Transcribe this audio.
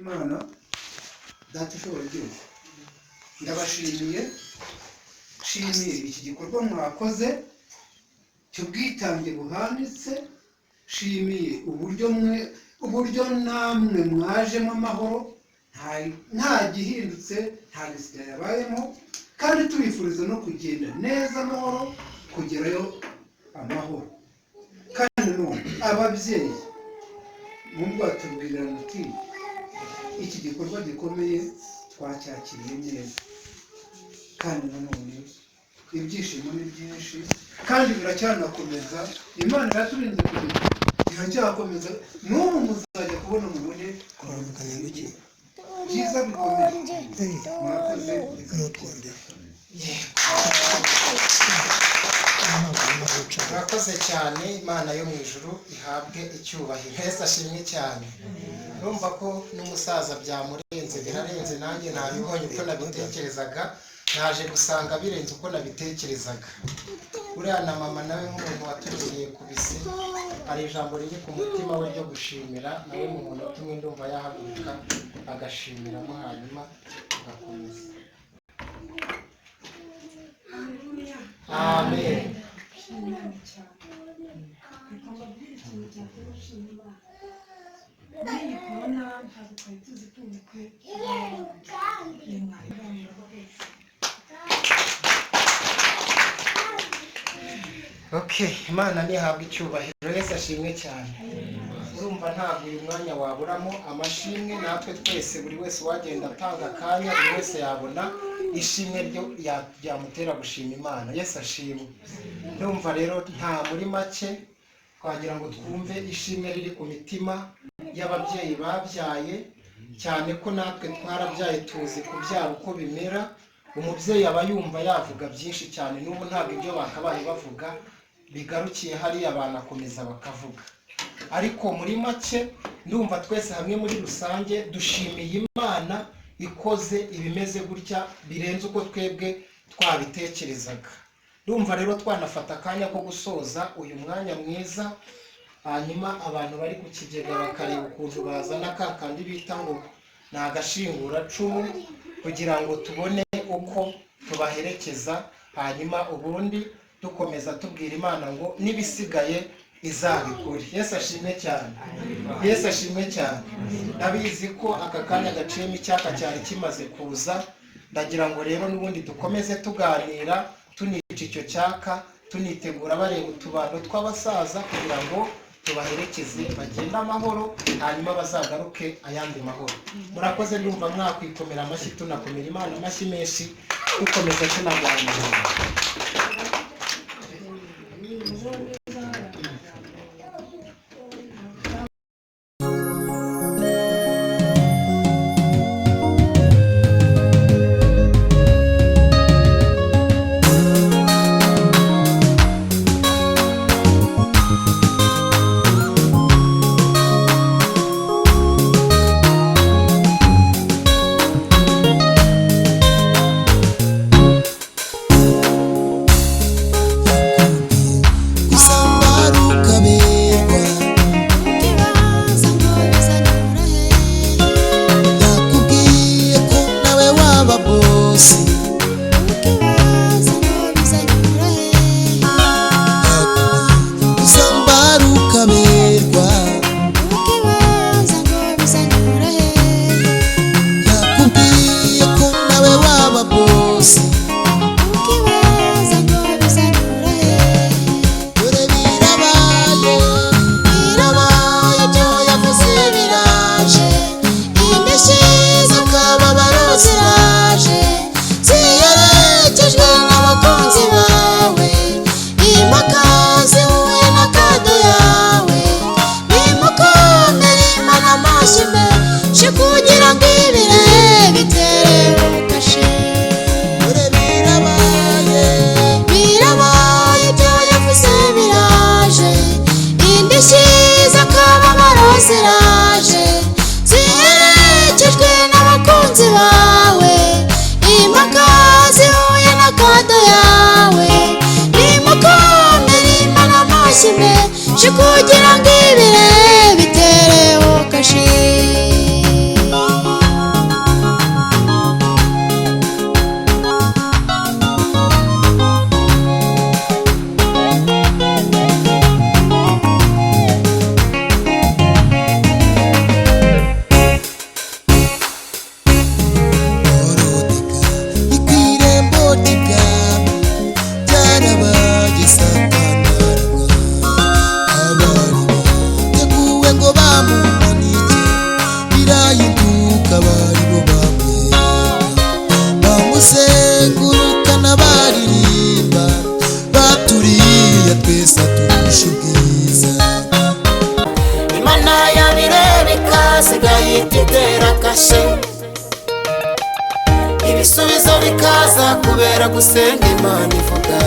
Imana data ushobora byose ndabashimiye nshimiye iki gikorwa mwakoze cy'ubwitange buhanitse nshimiye uburyo namwe mwajemo amahoro nta gihindutse nta gisida yabayemo kandi tubifuriza no kugenda neza amahoro kugerayo amahoro kandi none ababyeyi mubwo batubwira muti iki gikorwa gikomeye twacyakiriye neza kandi nanone ibyishimo ni byinshi kandi biracyanakomeza Imana yaturinze kugeza iracyakomeza n'ubu muzajya kubona mubone byiza bikomeye mwakoze murakoze cyane Imana yo mu ijuru ihabwe icyubahiro Yesu ashimwe cyane urumva ko n'umusaza byamurenze birarenze nanjye ntabibonye uko nabitekerezaga naje gusanga birenze uko nabitekerezaga uriya na mama nawe nk'umuntu waturiye ku bisi hari ijambo riri ku mutima we ryo gushimira nawe mu munota umwe ndumva yahaguruka agashimiramo hanyuma agakomeza amen Okay, Imana nihabwa icyubahiro Yesu ashimwe cyane urumva ntabwo uyu mwanya waburamo amashimwe natwe twese buri wese wagenda atanga akanya buri wese yabona ishimwe ryo ryamutera gushima Imana Yesu ashimwe ndumva rero nta muri make twagira ngo twumve ishimwe riri ku mitima y'ababyeyi babyaye cyane ko natwe twarabyaye tuzi kubyara uko bimera umubyeyi aba yumva yavuga byinshi cyane n'ubu ntabwo ibyo bakabaye bavuga bigarukiye hariya banakomeza bakavuga ariko muri make ndumva twese hamwe muri rusange dushimiye Imana ikoze ibimeze gutya birenze uko twebwe twabitekerezaga ndumva rero twanafata akanya ko gusoza uyu mwanya mwiza hanyuma abantu bari ku kigega bakareba ukuntu bazana kandi bita ngo ni agashinguracumu kugira ngo tubone uko tubaherekeza hanyuma ubundi dukomeza tubwira Imana ngo nibisigaye izabikore Yesu ashimwe cyane Yesu ashimwe cyane ndabizi ko aka kanya gaciyemo icyaka cyari kimaze kuza ndagira ngo rero n'ubundi dukomeze tuganira tunica icyo cyaka tunitegura bareba utubando tw'abasaza kugira ngo tubaherekeze bagenda amahoro hanyuma bazagaruke ayandi mahoro murakoze ndumva mwakwikomera amashyi tunakomera Imana amashyi menshi dukomeza tunaganira kugira ngo ibire bitereho kashe igitera kashe ibisubizo bikaza kubera gusenga Imana ivuga